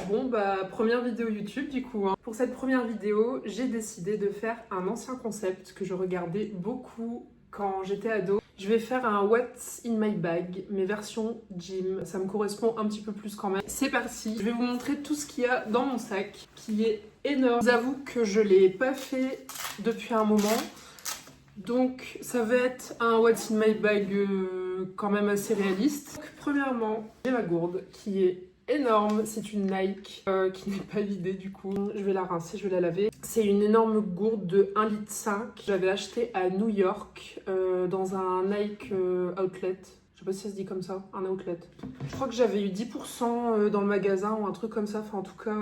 Bon bah première vidéo YouTube du coup. Pour cette première vidéo, j'ai décidé de faire un ancien concept que je regardais beaucoup quand j'étais ado. Je vais faire un What's in my bag, mais version gym. Ça me correspond un petit peu plus quand même. C'est parti, je vais vous montrer tout ce qu'il y a dans mon sac, qui est énorme. Je vous avoue que je l'ai pas fait depuis un moment. Donc ça va être un What's in my bag quand même assez réaliste. Donc, premièrement, j'ai ma gourde qui est énorme, c'est une Nike qui n'est pas vidée du coup. Je vais la rincer, je vais la laver. C'est une énorme gourde de 1,5 litre. J'avais acheté à New York dans un Nike outlet. Je sais pas si ça se dit comme ça, un outlet. Je crois que j'avais eu 10% dans le magasin ou un truc comme ça. Enfin en tout cas,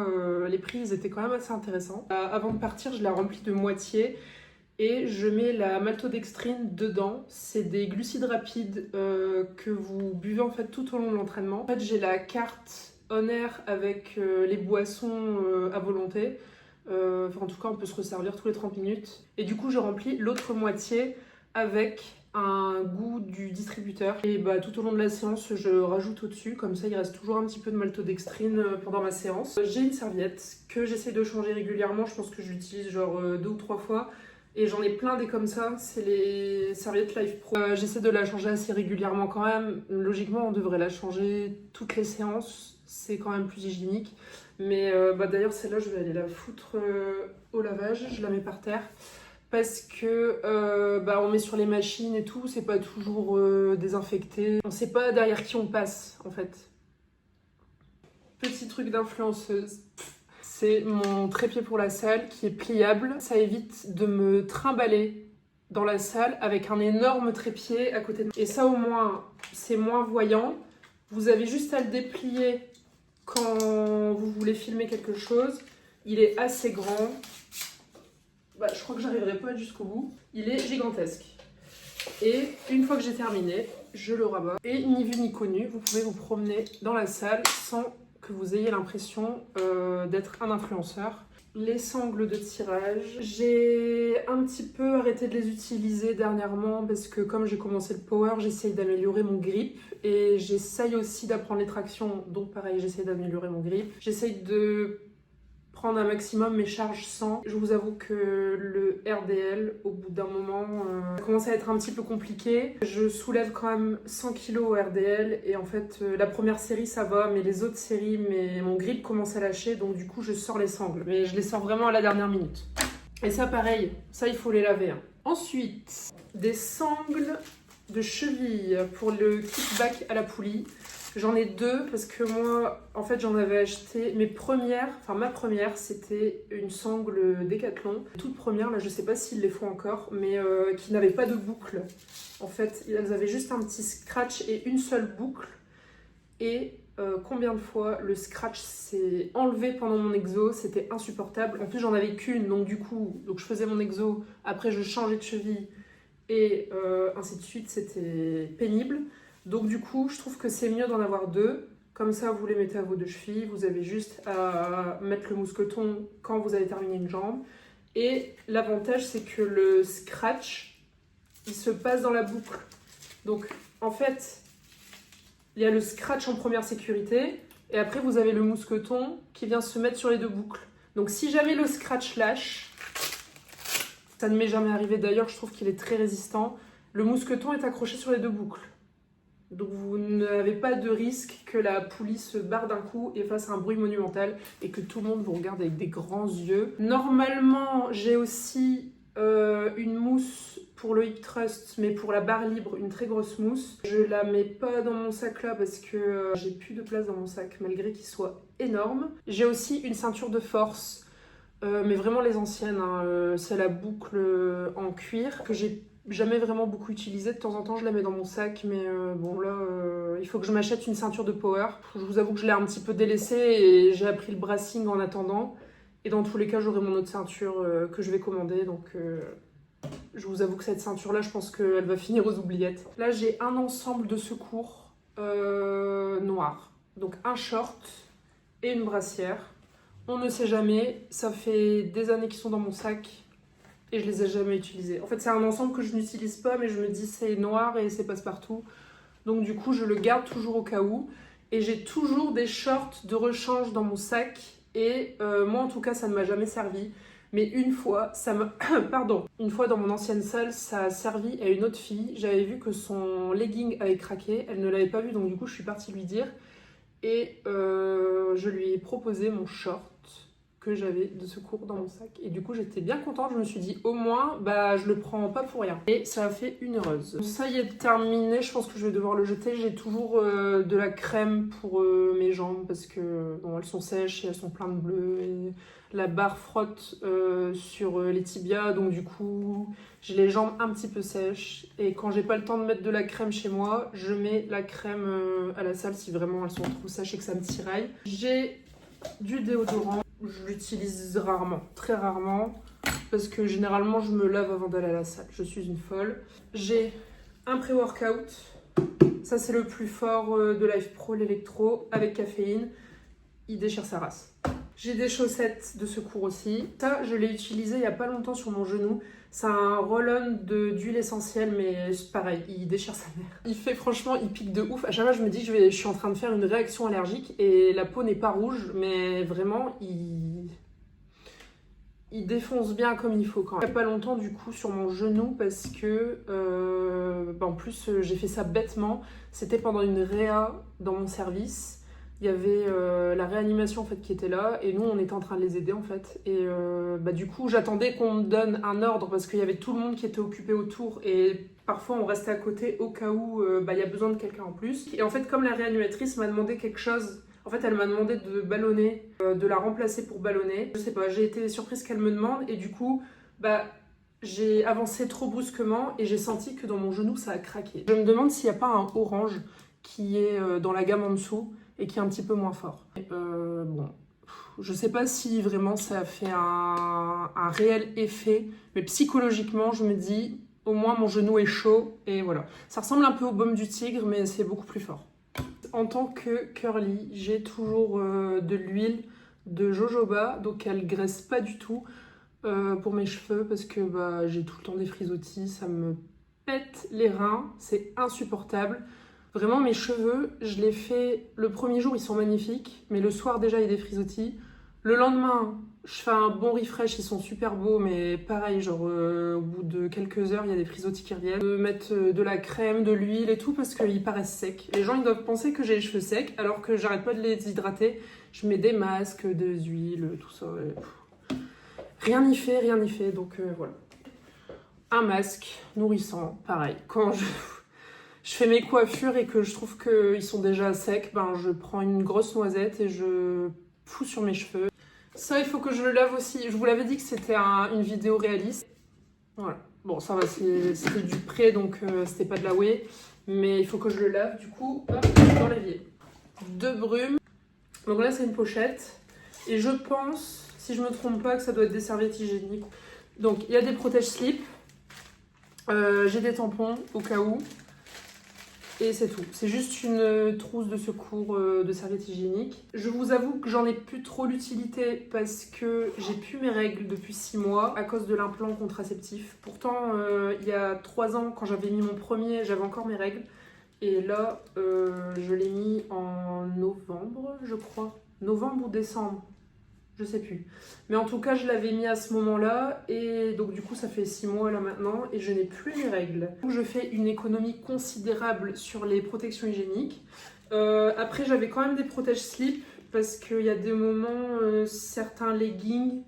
les prix ils étaient quand même assez intéressants. Avant de partir, je la remplis de moitié. Et je mets la maltodextrine dedans. C'est des glucides rapides que vous buvez en fait tout au long de l'entraînement. En fait, j'ai la carte On Air avec les boissons à volonté. En tout cas, on peut se resservir tous les 30 minutes. Et du coup, je remplis l'autre moitié avec un goût du distributeur. Et bah, tout au long de la séance, je rajoute au-dessus. Comme ça, il reste toujours un petit peu de maltodextrine pendant ma séance. J'ai une serviette que j'essaie de changer régulièrement. Je pense que je l'utilise genre 2 ou 3 fois. Et j'en ai plein des comme ça, c'est les serviettes Life Pro. J'essaie de la changer assez régulièrement quand même. Logiquement, on devrait la changer toutes les séances, c'est quand même plus hygiénique. Mais d'ailleurs, celle-là, je vais aller la foutre au lavage, je la mets par terre. Parce que on met sur les machines et tout, c'est pas toujours désinfecté. On sait pas derrière qui on passe en fait. Petit truc d'influenceuse. C'est mon trépied pour la salle qui est pliable. Ça évite de me trimballer dans la salle avec un énorme trépied à côté de moi. Et ça au moins, c'est moins voyant. Vous avez juste à le déplier quand vous voulez filmer quelque chose. Il est assez grand. Je crois que j'arriverai pas jusqu'au bout. Il est gigantesque. Et une fois que j'ai terminé, je le rabats. Et ni vu ni connu, vous pouvez vous promener dans la salle sans que vous ayez l'impression d'être un influenceur. Les sangles de tirage, j'ai un petit peu arrêté de les utiliser dernièrement parce que comme j'ai commencé le power, j'essaye d'améliorer mon grip et j'essaye aussi d'apprendre les tractions, donc pareil, j'essaye d'améliorer mon grip. J'essaye de prendre un maximum mes charges sans. Je vous avoue que le RDL, au bout d'un moment, ça commence à être un petit peu compliqué. Je soulève quand même 100 kg au RDL et en fait, la première série ça va, mais les autres séries, mon grip commence à lâcher, donc du coup je sors les sangles. Mais je les sors vraiment à la dernière minute. Et ça pareil, ça il faut les laver. Ensuite, des sangles de cheville pour le kickback à la poulie. J'en ai deux parce que moi, en fait, j'en avais acheté ma première, c'était une sangle Décathlon. Toute première, là, je sais pas s'ils les font encore, mais qui n'avait pas de boucle. En fait, elles avaient juste un petit scratch et une seule boucle. Et combien de fois le scratch s'est enlevé pendant mon exo, c'était insupportable. En plus, j'en avais qu'une, donc du coup, je faisais mon exo, après je changeais de cheville et ainsi de suite, c'était pénible. Donc du coup, je trouve que c'est mieux d'en avoir deux. Comme ça, vous les mettez à vos deux chevilles. Vous avez juste à mettre le mousqueton quand vous avez terminé une jambe. Et l'avantage, c'est que le scratch, il se passe dans la boucle. Donc en fait, il y a le scratch en première sécurité. Et après, vous avez le mousqueton qui vient se mettre sur les deux boucles. Donc si jamais le scratch lâche, ça ne m'est jamais arrivé d'ailleurs, je trouve qu'il est très résistant. Le mousqueton est accroché sur les deux boucles. Donc vous n'avez pas de risque que la poulie se barre d'un coup et fasse un bruit monumental et que tout le monde vous regarde avec des grands yeux. Normalement, j'ai aussi une mousse pour le hip thrust, mais pour la barre libre, une très grosse mousse. Je la mets pas dans mon sac là parce que j'ai plus de place dans mon sac malgré qu'il soit énorme. J'ai aussi une ceinture de force, mais vraiment les anciennes, hein. C'est la boucle en cuir que j'ai jamais vraiment beaucoup utilisée. De temps en temps, je la mets dans mon sac, mais il faut que je m'achète une ceinture de power. Je vous avoue que je l'ai un petit peu délaissée et j'ai appris le brassing en attendant. Et dans tous les cas, j'aurai mon autre ceinture que je vais commander. Donc, je vous avoue que cette ceinture-là, je pense qu'elle va finir aux oubliettes. Là, j'ai un ensemble de secours noir. Donc, un short et une brassière. On ne sait jamais. Ça fait des années qu'ils sont dans mon sac. Et je les ai jamais utilisés. En fait, c'est un ensemble que je n'utilise pas, mais je me dis c'est noir et c'est passe-partout. Donc du coup, je le garde toujours au cas où. Et j'ai toujours des shorts de rechange dans mon sac. Et moi, en tout cas, ça ne m'a jamais servi. Mais une fois, pardon, une fois dans mon ancienne salle, ça a servi à une autre fille. J'avais vu que son legging avait craqué. Elle ne l'avait pas vu, donc du coup, je suis partie lui dire. Et je lui ai proposé mon short que j'avais de secours dans mon sac. Et du coup, j'étais bien contente. Je me suis dit, au moins, bah, je le prends pas pour rien. Et ça a fait une heureuse. Ça y est terminé. Je pense que je vais devoir le jeter. J'ai toujours de la crème pour mes jambes parce que bon, elles sont sèches et elles sont pleines de bleu. Et la barre frotte sur les tibias. Donc du coup, j'ai les jambes un petit peu sèches. Et quand j'ai pas le temps de mettre de la crème chez moi, je mets la crème à la salle si vraiment elles sont trop sèches et que ça me tiraille. J'ai du déodorant. Je l'utilise rarement, très rarement, parce que généralement je me lave avant d'aller à la salle. Je suis une folle. J'ai un pré-workout. Ça c'est le plus fort de Life Pro, l'électro, avec caféine. Il déchire sa race. J'ai des chaussettes de secours aussi. Ça, je l'ai utilisé il n'y a pas longtemps sur mon genou. C'est un roll-on d'huile essentielle, mais c'est pareil, il déchire sa mère. Il fait franchement, il pique de ouf. À chaque fois, je me dis que je suis en train de faire une réaction allergique et la peau n'est pas rouge, mais vraiment, il défonce bien comme il faut quand même. Il n'y a pas longtemps, du coup, sur mon genou, parce que, en plus, j'ai fait ça bêtement. C'était pendant une réa dans mon service. Il y avait la réanimation en fait qui était là et nous on était en train de les aider en fait et du coup j'attendais qu'on me donne un ordre parce qu'il y avait tout le monde qui était occupé autour et parfois on restait à côté au cas où il y a besoin de quelqu'un en plus et en fait comme la réanimatrice m'a demandé quelque chose, en fait elle m'a demandé de ballonner, de la remplacer pour ballonner, je sais pas, j'ai été surprise qu'elle me demande et du coup j'ai avancé trop brusquement et j'ai senti que dans mon genou ça a craqué. Je me demande s'il n'y a pas un orange qui est dans la gamme en dessous et qui est un petit peu moins fort. Je sais pas si vraiment ça a fait un réel effet, mais psychologiquement, je me dis, au moins mon genou est chaud, et voilà. Ça ressemble un peu au baume du tigre, mais c'est beaucoup plus fort. En tant que curly, j'ai toujours de l'huile de jojoba, donc elle graisse pas du tout pour mes cheveux, parce que j'ai tout le temps des frisottis, ça me pète les reins, c'est insupportable. Vraiment, mes cheveux, je les fais le premier jour, ils sont magnifiques, mais le soir déjà, il y a des frisottis. Le lendemain, je fais un bon refresh, ils sont super beaux, mais pareil, genre au bout de quelques heures, il y a des frisottis qui reviennent. De mettre de la crème, de l'huile et tout, parce qu'ils paraissent secs. Les gens, ils doivent penser que j'ai les cheveux secs, alors que j'arrête pas de les hydrater. Je mets des masques, des huiles, tout ça. Rien n'y fait, donc voilà. Un masque nourrissant, pareil. Quand je fais mes coiffures et que je trouve qu'ils sont déjà secs, je prends une grosse noisette et je fous sur mes cheveux. Ça, il faut que je le lave aussi. Je vous l'avais dit que c'était une vidéo réaliste. Voilà. Bon, ça va, c'était du prêt, donc c'était pas de la whey. Mais il faut que je le lave, du coup, hop, dans l'évier. De brume. Donc là, c'est une pochette. Et je pense, si je me trompe pas, que ça doit être des serviettes hygiéniques. Donc, il y a des protège-slips. J'ai des tampons, au cas où. Et c'est tout. C'est juste une trousse de secours de serviettes hygiéniques. Je vous avoue que j'en ai plus trop l'utilité parce que j'ai plus mes règles depuis 6 mois à cause de l'implant contraceptif. Pourtant, il y a 3 ans, quand j'avais mis mon premier, j'avais encore mes règles. Et là, je l'ai mis en novembre, je crois. Novembre ou décembre, je sais plus. Mais en tout cas, je l'avais mis à ce moment-là. Et donc, du coup, ça fait 6 mois là maintenant. Et je n'ai plus les règles. Donc, je fais une économie considérable sur les protections hygiéniques. Après, j'avais quand même des protège-slips. Parce qu'il y a des moments, certains leggings,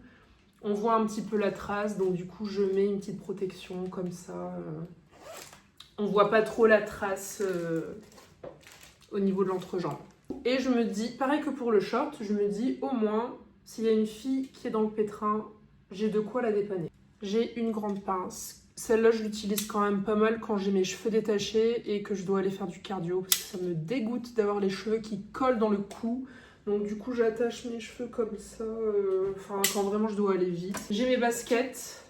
on voit un petit peu la trace. Donc, du coup, je mets une petite protection comme ça. On voit pas trop la trace au niveau de l'entrejambe. Et je me dis, pareil que pour le short, je me dis au moins... S'il y a une fille qui est dans le pétrin, j'ai de quoi la dépanner. J'ai une grande pince. Celle-là, je l'utilise quand même pas mal quand j'ai mes cheveux détachés et que je dois aller faire du cardio parce que ça me dégoûte d'avoir les cheveux qui collent dans le cou. Donc du coup, j'attache mes cheveux comme ça, quand vraiment je dois aller vite. J'ai mes baskets,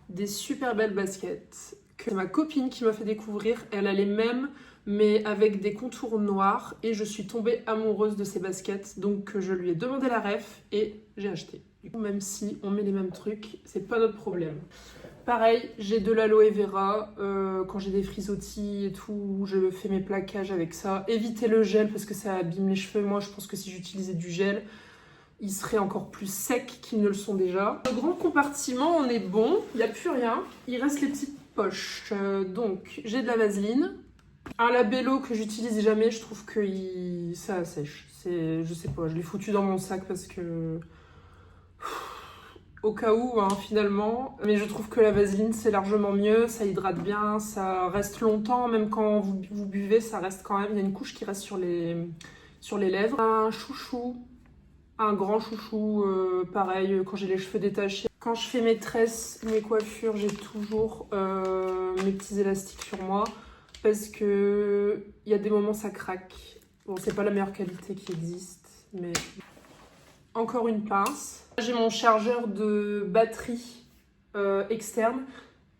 des super belles baskets que c'est ma copine qui m'a fait découvrir. Elle a les mêmes, mais avec des contours noirs et je suis tombée amoureuse de ces baskets, donc je lui ai demandé la ref et j'ai acheté. Du coup, même si on met les mêmes trucs, c'est pas notre problème. Pareil, j'ai de l'aloe vera, quand j'ai des frisottis et tout, je fais mes plaquages avec ça. Évitez le gel parce que ça abîme les cheveux. Moi, je pense que si j'utilisais du gel, ils seraient encore plus secs qu'ils ne le sont déjà. Le grand compartiment, on est bon, il n'y a plus rien. Il reste les petites poches. Donc, j'ai de la vaseline. Un labello que j'utilise jamais, je trouve que ça sèche. Je sais pas, je l'ai foutu dans mon sac parce que... Au cas où, hein, finalement. Mais je trouve que la vaseline, c'est largement mieux. Ça hydrate bien, ça reste longtemps. Même quand vous buvez, ça reste quand même... Il y a une couche qui reste sur les lèvres. Un chouchou, un grand chouchou, pareil, quand j'ai les cheveux détachés. Quand je fais mes tresses, mes coiffures, j'ai toujours mes petits élastiques sur moi. Parce que il y a des moments, ça craque. Bon, c'est pas la meilleure qualité qui existe, mais... Encore une pince. J'ai mon chargeur de batterie externe.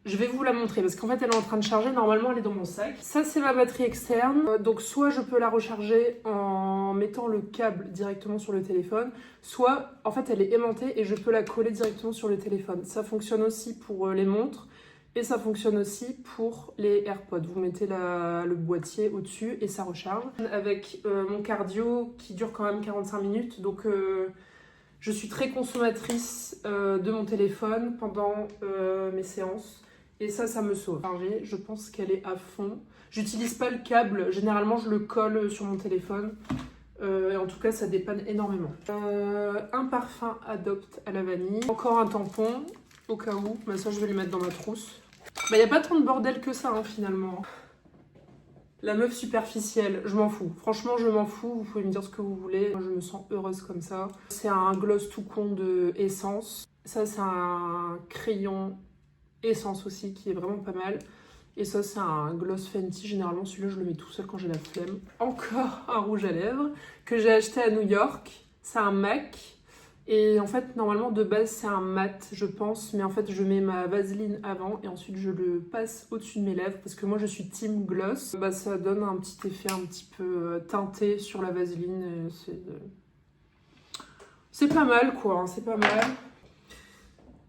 Je vais vous la montrer parce qu'en fait elle est en train de charger. Normalement elle est dans mon sac. Ça c'est ma batterie externe. Donc soit je peux la recharger en mettant le câble directement sur le téléphone, soit en fait elle est aimantée et je peux la coller directement sur le téléphone. Ça fonctionne aussi pour les montres et ça fonctionne aussi pour les AirPods. Vous mettez le boîtier au-dessus et ça recharge. Avec mon cardio qui dure quand même 45 minutes, donc je suis très consommatrice de mon téléphone pendant mes séances. Et ça me sauve. Je pense qu'elle est à fond. J'utilise pas le câble, généralement je le colle sur mon téléphone. Et en tout cas, ça dépanne énormément. Un parfum Adopt à la vanille. Encore un tampon, au cas où. Bah, ça, je vais le mettre dans ma trousse. Bah, y a pas tant de bordel que ça, hein, finalement. La meuf superficielle, je m'en fous. Franchement, je m'en fous. Vous pouvez me dire ce que vous voulez. Moi, je me sens heureuse comme ça. C'est un gloss tout con de Essence. Ça, c'est un crayon Essence aussi, qui est vraiment pas mal. Et ça, c'est un gloss Fenty. Généralement, celui-là, je le mets tout seul quand j'ai la flemme. Encore un rouge à lèvres que j'ai acheté à New York. C'est un MAC. Et en fait, normalement, de base, c'est un mat, je pense. Mais en fait, je mets ma vaseline avant et ensuite, je le passe au-dessus de mes lèvres. Parce que moi, je suis team gloss. Bah, ça donne un petit effet un petit peu teinté sur la vaseline. C'est pas mal, quoi. Hein, c'est pas mal.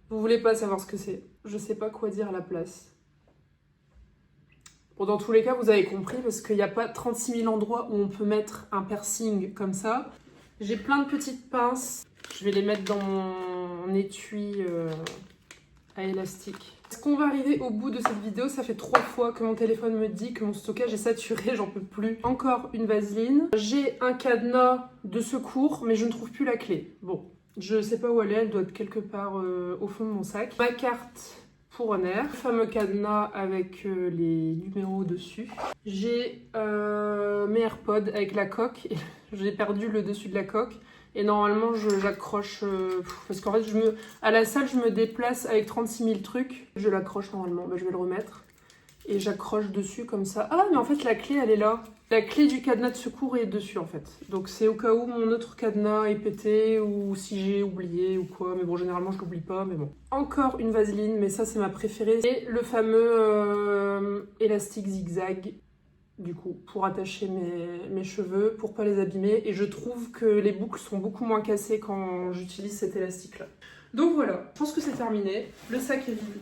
Vous voulez pas savoir ce que c'est. Je sais pas quoi dire à la place. Bon, dans tous les cas, vous avez compris, parce qu'il n'y a pas 36 000 endroits où on peut mettre un piercing comme ça. J'ai plein de petites pinces. Je vais les mettre dans mon étui à élastique. Est-ce qu'on va arriver au bout de cette vidéo? Ça fait 3 fois que mon téléphone me dit que mon stockage est saturé, j'en peux plus. Encore une vaseline. J'ai un cadenas de secours, mais je ne trouve plus la clé. Bon, je sais pas où elle doit être quelque part au fond de mon sac. Ma carte pour Honor, le fameux cadenas avec les numéros dessus. J'ai mes AirPods avec la coque. J'ai perdu le dessus de la coque. Et normalement, j'accroche... parce qu'en fait, à la salle, je me déplace avec 36 000 trucs. Je l'accroche normalement. Bah, je vais le remettre. Et j'accroche dessus comme ça. Ah, mais en fait, la clé, elle est là. La clé du cadenas de secours est dessus, en fait. Donc, c'est au cas où mon autre cadenas est pété ou si j'ai oublié ou quoi. Mais bon, généralement, je l'oublie pas, mais bon. Encore une vaseline, mais ça, c'est ma préférée. Et le fameux élastique zigzag, du coup, pour attacher mes cheveux, pour pas les abîmer. Et je trouve que les boucles sont beaucoup moins cassées quand j'utilise cet élastique-là. Donc voilà, je pense que c'est terminé. Le sac est vide.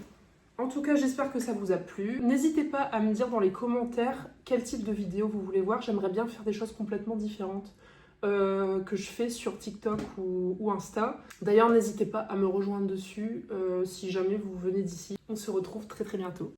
En tout cas, j'espère que ça vous a plu. N'hésitez pas à me dire dans les commentaires quel type de vidéo vous voulez voir. J'aimerais bien faire des choses complètement différentes que je fais sur TikTok ou Insta. D'ailleurs, n'hésitez pas à me rejoindre dessus si jamais vous venez d'ici. On se retrouve très très bientôt.